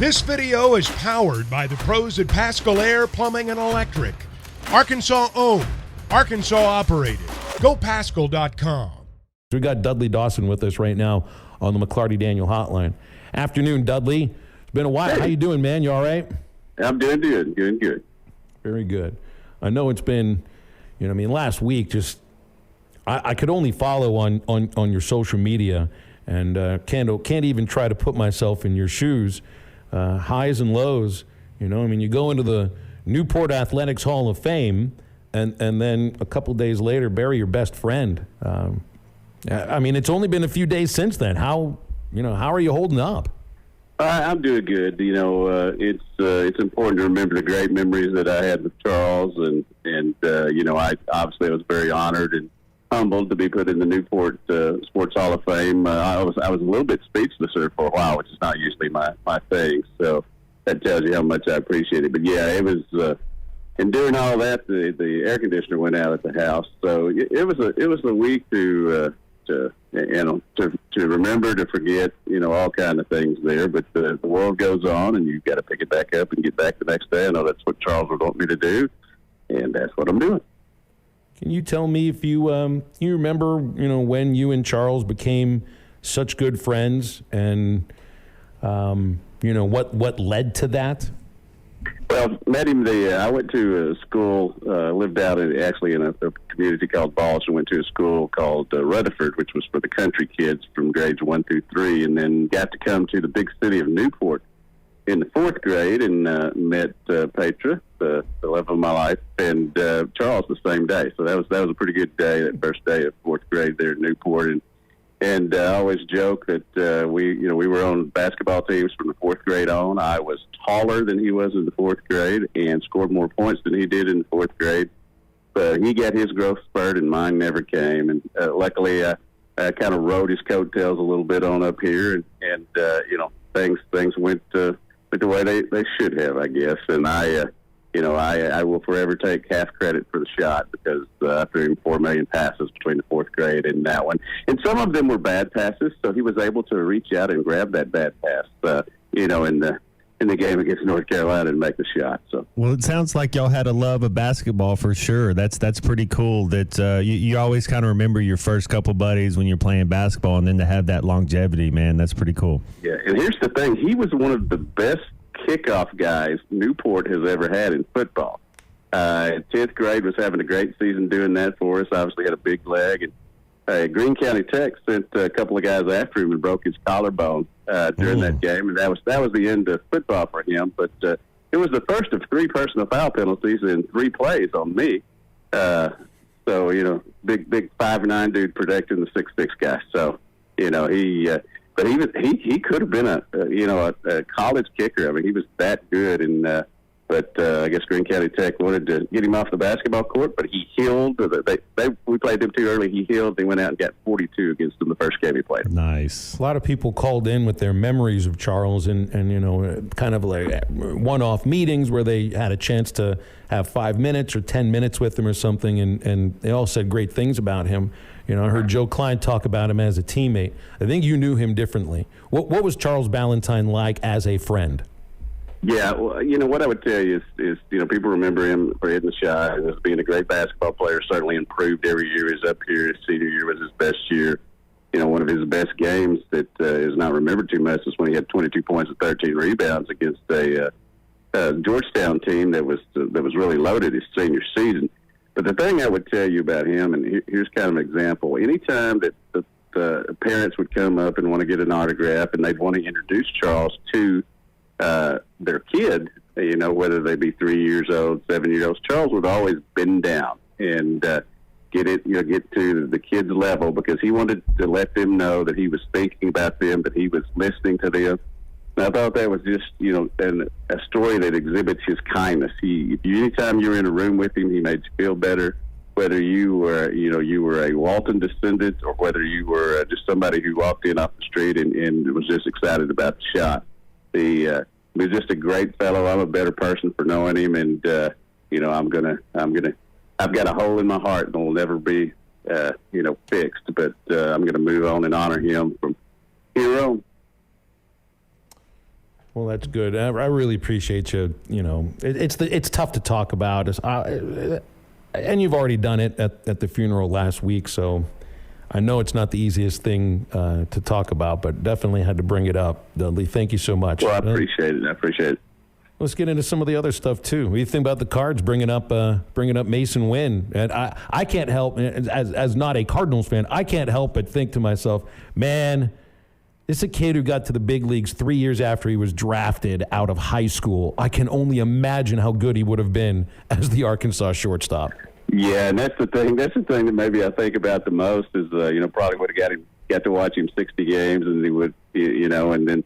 This video is powered by the pros at Pascal Air Plumbing and Electric. Arkansas owned, Arkansas operated. GoPascal.com. We got Dudley Dawson with us right now on the McClarty Daniel hotline. Afternoon, Dudley. It's been a while. Hey. How you doing, man? You all right? I'm doing good. Doing good. Very good. I know it's been, last week, just I could only follow on your social media and can't even try to put myself in your shoes. Highs and lows, you go into the Newport Athletics Hall of Fame and then a couple days later bury your best friend. It's only been a few days since then. How are you holding up? I'm doing good. It's important to remember the great memories that I had with Charles, and I obviously was very honored and humbled to be put in the Newport Sports Hall of Fame. I was a little bit speechless there for a while, which is not usually my thing. So that tells you how much I appreciate it. But yeah, it was. And during all that, the air conditioner went out at the house, so it was a week to remember, to forget, all kind of things there. But the world goes on, and you've got to pick it back up and get back the next day. I know that's what Charles would want me to do, and that's what I'm doing. Can you tell me if you remember, when you and Charles became such good friends, and what led to that? Well, met him. I went to a school, lived out in a community called Dawson. Went to a school called Rutherford, which was for the country kids from grades 1 through 3, and then got to come to the big city of Newport in the 4th grade and met Petra, the love of my life, and Charles the same day. So that was a pretty good day, that first day of 4th grade there in Newport. And I always joke that we were on basketball teams from the 4th grade on. I was taller than he was in the 4th grade and scored more points than he did in the 4th grade. But he got his growth spurt and mine never came. And luckily, I kind of rode his coattails a little bit on up here, and things went the way they should have, I guess. And I will forever take half credit for the shot, because I threw him 4 million passes between the 4th grade and that one. And some of them were bad passes, so he was able to reach out and grab that bad pass, in the game against North Carolina and make the shot. So, well, it sounds like y'all had a love of basketball for sure. That's pretty cool that you always kind of remember your first couple buddies when you're playing basketball, and then to have that longevity, man, that's pretty cool. Yeah, and here's the thing. He was one of the best kickoff guys Newport has ever had in football. 10th grade was having a great season doing that for us. Obviously had a big leg, and Greene County Tech sent a couple of guys after him and broke his collarbone during that game, and that was the end of football for him. But it was the first of 3 personal foul penalties in 3 plays on me. So big 5'9" dude protecting the 6'6" guy. So But he could have been a college kicker. I mean, he was that good, and but I guess Greene County Tech wanted to get him off the basketball court, but he healed. We played them too early. He healed. They went out and got 42 against them the first game he played. Nice. A lot of people called in with their memories of Charles, and kind of like one-off meetings where they had a chance to have 5 minutes or 10 minutes with him or something, and they all said great things about him. I heard Joe Klein talk about him as a teammate. I think you knew him differently. What was Charles Balentine like as a friend? Yeah, well, what I would tell you is people remember him for hitting the shot and as being a great basketball player. Certainly improved every year. He's up here. His senior year was his best year. One of his best games that is not remembered too much is when he had 22 points and 13 rebounds against a Georgetown team that was really loaded his senior season. But the thing I would tell you about him, and here's kind of an example, anytime that the parents would come up and want to get an autograph and they'd want to introduce Charles to their kid, whether they be 3 years old, 7 years old, Charles would always bend down and get to the kid's level, because he wanted to let them know that he was thinking about them, that he was listening to them. And I thought that was just, a story that exhibits his kindness. Anytime you were in a room with him, he made you feel better, whether you were a Walton descendant or whether you were just somebody who walked in off the street and was just excited about the shot. He was just a great fellow. I'm a better person for knowing him, and I've got a hole in my heart that will never be fixed. But I'm gonna move on and honor him from here on. Well, that's good. I really appreciate you. You know, it's tough to talk about, and you've already done it at the funeral last week, so I know it's not the easiest thing to talk about, but definitely had to bring it up. Dudley, thank you so much. Well, I appreciate it. Let's get into some of the other stuff too. What do you think about the Cards bringing up Mason Wynn? And I can't help, as not a Cardinals fan, I can't help but think to myself, man, this is a kid who got to the big leagues 3 years after he was drafted out of high school. I can only imagine how good he would have been as the Arkansas shortstop. Yeah, and that's the thing. That's the thing that maybe I think about the most is, probably would have got to watch him 60 games, and he would, and then.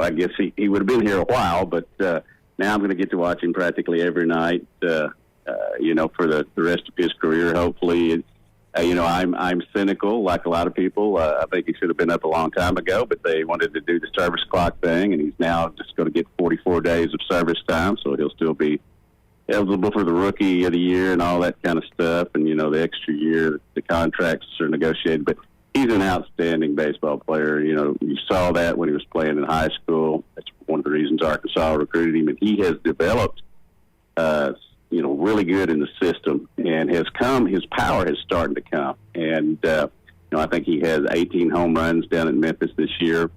I guess he would have been here a while, but now I'm going to get to watch him practically every night, for the rest of his career, hopefully. I'm cynical, like a lot of people. I think he should have been up a long time ago, but they wanted to do the service clock thing, and he's now just going to get 44 days of service time, so he'll still be eligible for the Rookie of the Year and all that kind of stuff, and, the extra year, the contracts are negotiated. But he's an outstanding baseball player. You saw that when he was playing in high school. That's one of the reasons Arkansas recruited him. And he has developed, really good in the system and his power has started to come. And, I think he has 18 home runs down in Memphis this year.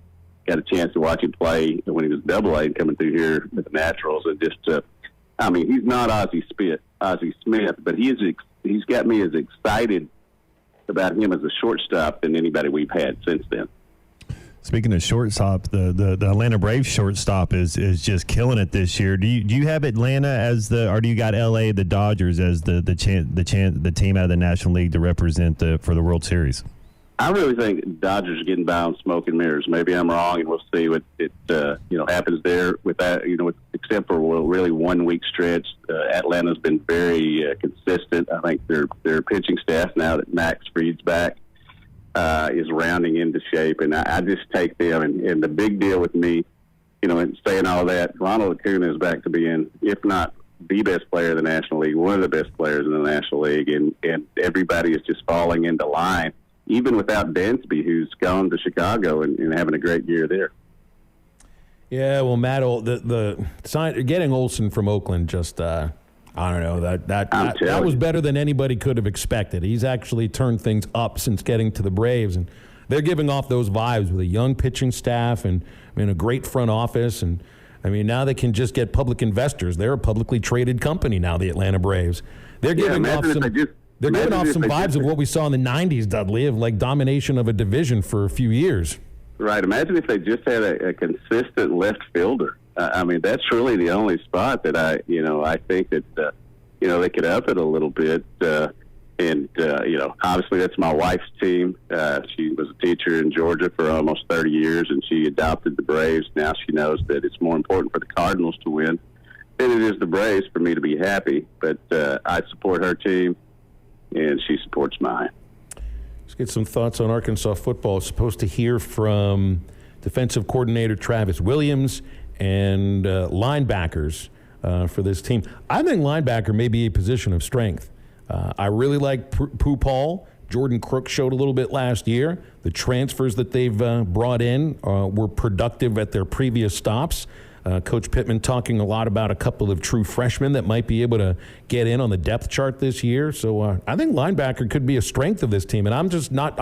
Got a chance to watch him play when he was AA coming through here with the Naturals. And just, he's not Ozzie Smith, but he's got me as excited about him as a shortstop than anybody we've had since then. Speaking of shortstop, the Atlanta Braves shortstop is just killing it this year. Do you have Atlanta or do you got LA, the Dodgers, as the team out of the National League to represent for the World Series? I really think Dodgers are getting by on smoke and mirrors. Maybe I'm wrong, and we'll see what happens there with that. Except for really 1 week stretch, Atlanta's been very consistent. I think their pitching staff, now that Max Fried's back, is rounding into shape, and I just take them. And the big deal with me, and saying all that, Ronald Acuna is back to being, if not the best player in the National League, one of the best players in the National League, and everybody is just falling into line. Even without Dansby, who's gone to Chicago and having a great year there. Yeah, well, Matt, getting Olsen from Oakland just, I don't know, that was better than anybody could have expected. He's actually turned things up since getting to the Braves, and they're giving off those vibes with a young pitching staff and a great front office. And now they can just get public investors. They're a publicly traded company now, the Atlanta Braves. They're giving off some. They're giving off some vibes of what we saw in the 90s, Dudley, of like domination of a division for a few years. Right. Imagine if they just had a consistent left fielder. That's really the only spot that I think that, they could up it a little bit. Obviously that's my wife's team. She was a teacher in Georgia for almost 30 years, and she adopted the Braves. Now she knows that it's more important for the Cardinals to win than it is the Braves for me to be happy. But I support her team, and she supports mine. Let's get some thoughts on Arkansas football. Supposed to hear from defensive coordinator Travis Williams and linebackers for this team. I think linebacker may be a position of strength. I really like Pooh Paul. Jordan Crook showed a little bit last year. The transfers that they've brought in were productive at their previous stops. Coach Pittman talking a lot about a couple of true freshmen that might be able to get in on the depth chart this year. So I think linebacker could be a strength of this team. And I'm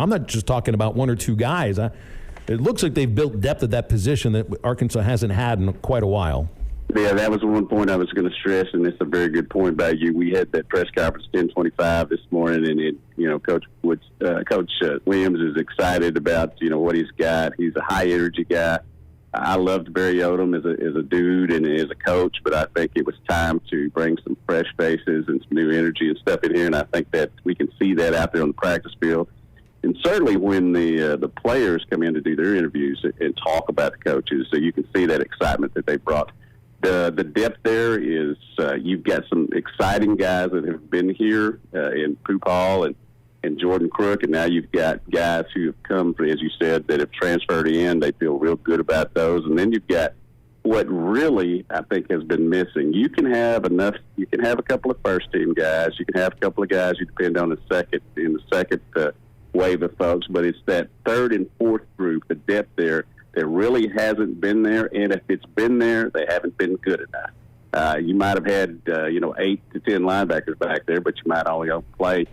not just talking about one or two guys. It looks like they've built depth at that position that Arkansas hasn't had in quite a while. Yeah, that was one point I was going to stress, and it's a very good point by you. We had that press conference 10:25 this morning, and Coach Williams is excited about what he's got. He's a high energy guy. I loved Barry Odom as a dude and as a coach, but I think it was time to bring some fresh faces and some new energy and stuff in here, and I think that we can see that out there on the practice field. And certainly when the players come in to do their interviews and talk about the coaches, so you can see that excitement that they brought. The depth there is you've got some exciting guys that have been here in Pooh Paul and Jordan Crook, and now you've got guys who have come, as you said, that have transferred in. They feel real good about those. And then you've got what really I think has been missing. You can have a couple of first-team guys. You can have a couple of guys you depend on in the second wave of folks, but it's that third and fourth group, the depth there, There really hasn't been there, and if it's been there, they haven't been good enough. You might have had 8 to 10 linebackers back there, but you might only play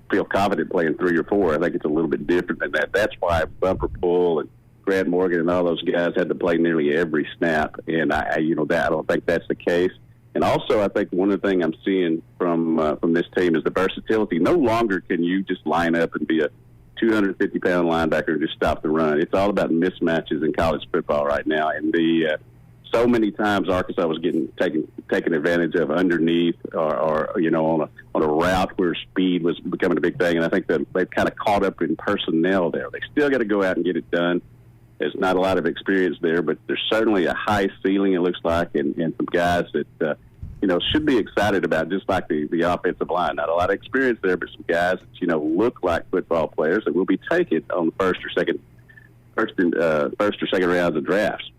feel confident playing 3 or 4. I think it's a little bit different than that. That's why Bumper Pool and Grant Morgan and all those guys had to play nearly every snap, and I don't think that's the case. And also, I think one of the things I'm seeing from this team is the versatility. No longer can you just line up and be a 250-pound linebacker and just stop the run. It's all about mismatches in college football right now, and so many times Arkansas was getting taken advantage of underneath or on a route where speed was becoming a big thing. And I think that they've kind of caught up in personnel there. They still got to go out and get it done. There's not a lot of experience there, but there's certainly a high ceiling, it looks like, and some guys that should be excited about, just like the offensive line. Not a lot of experience there, but some guys that look like football players that will be taken on the first or second rounds of drafts.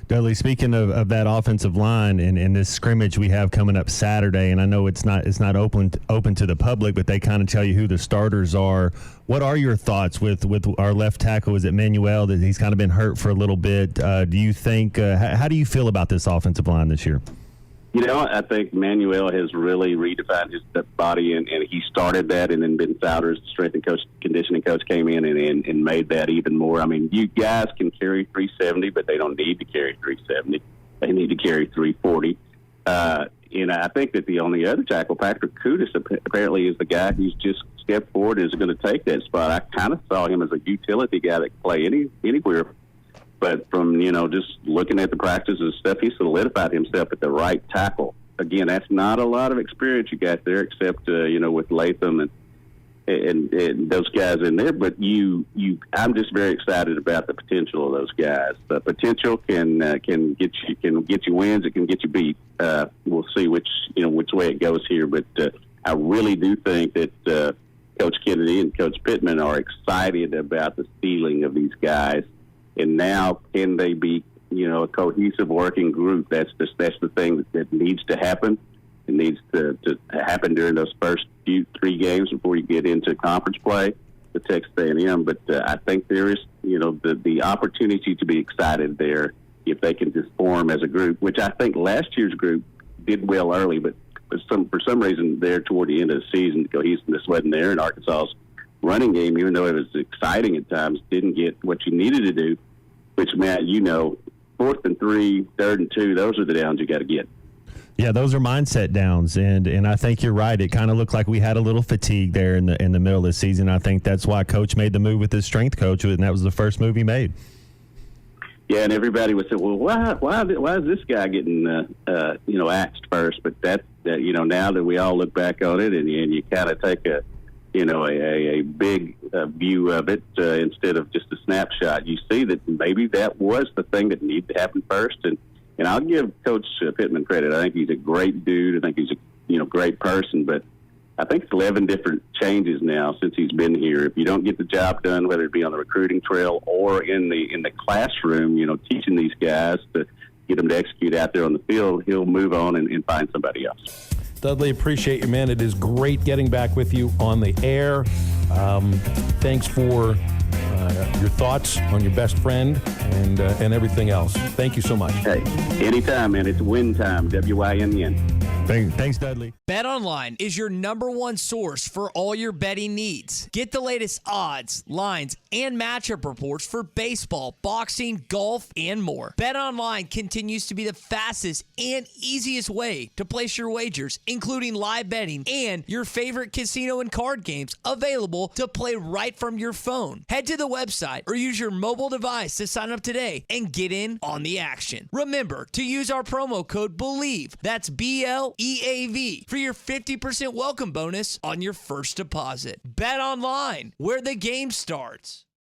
Dudley, speaking of that offensive line and this scrimmage we have coming up Saturday, and I know it's not open to the public, but they kind of tell you who the starters are. What are your thoughts with our left tackle? Is it Manuel? That he's kind of been hurt for a little bit. Do you think? How do you feel about this offensive line this year? I think Manuel has really redefined his body, and he started that, and then Ben Souders, the strength and conditioning coach, came in and made that even more. I mean, you guys can carry 370, but they don't need to carry 370. They need to carry 340. And I think that the only other tackle, Patrick Kudus, apparently is the guy who's just stepped forward, is going to take that spot. I kind of saw him as a utility guy that can play anywhere. But from, just looking at the practices and stuff, he solidified himself at the right tackle. Again, that's not a lot of experience you got there, except, with Latham and those guys in there. But I'm just very excited about the potential of those guys. The potential can get you wins. It can get you beat. We'll see which way it goes here. But I really do think that Coach Kennedy and Coach Pittman are excited about the ceiling of these guys. And now, can they be, a cohesive working group? That's the thing that needs to happen. It needs to happen during those first 3 games before you get into conference play with Texas A&M. But I think there is, the opportunity to be excited there if they can just form as a group, which I think last year's group did well early, but for some reason there toward the end of the season, the cohesiveness wasn't there, and Arkansas's running game, even though it was exciting at times, didn't get what you needed to do, which, Matt, 4th and 3, 3rd and 2, those are the downs you got to get. Yeah, those are mindset downs, and I think you're right. It kind of looked like we had a little fatigue there in the middle of the season. I think that's why Coach made the move with his strength coach, and that was the first move he made. Yeah, and everybody would say, well, why is this guy getting axed first? But that now that we all look back on it, and you kind of take a big view of it instead of just a snapshot, you see that maybe that was the thing that needed to happen first. And I'll give Coach Pittman credit. I think he's a great dude. I think he's a great person. But I think it's 11 different changes now since he's been here. If you don't get the job done, whether it be on the recruiting trail or in the classroom, teaching these guys to get them to execute out there on the field, he'll move on and find somebody else. Dudley, appreciate you, man. It is great getting back with you on the air. Thanks for your thoughts on your best friend and everything else. Thank you so much. Hey, anytime, man. It's win time, WINN. Thanks, Dudley. BetOnline is your #1 source for all your betting needs. Get the latest odds, lines, and matchup reports for baseball, boxing, golf, and more. BetOnline continues to be the fastest and easiest way to place your wagers, including live betting and your favorite casino and card games available to play right from your phone. Head to the website or use your mobile device to sign up today and get in on the action. Remember to use our promo code BELIEVE. That's BLEAV for your 50% welcome bonus on your first deposit. Bet online, where the game starts.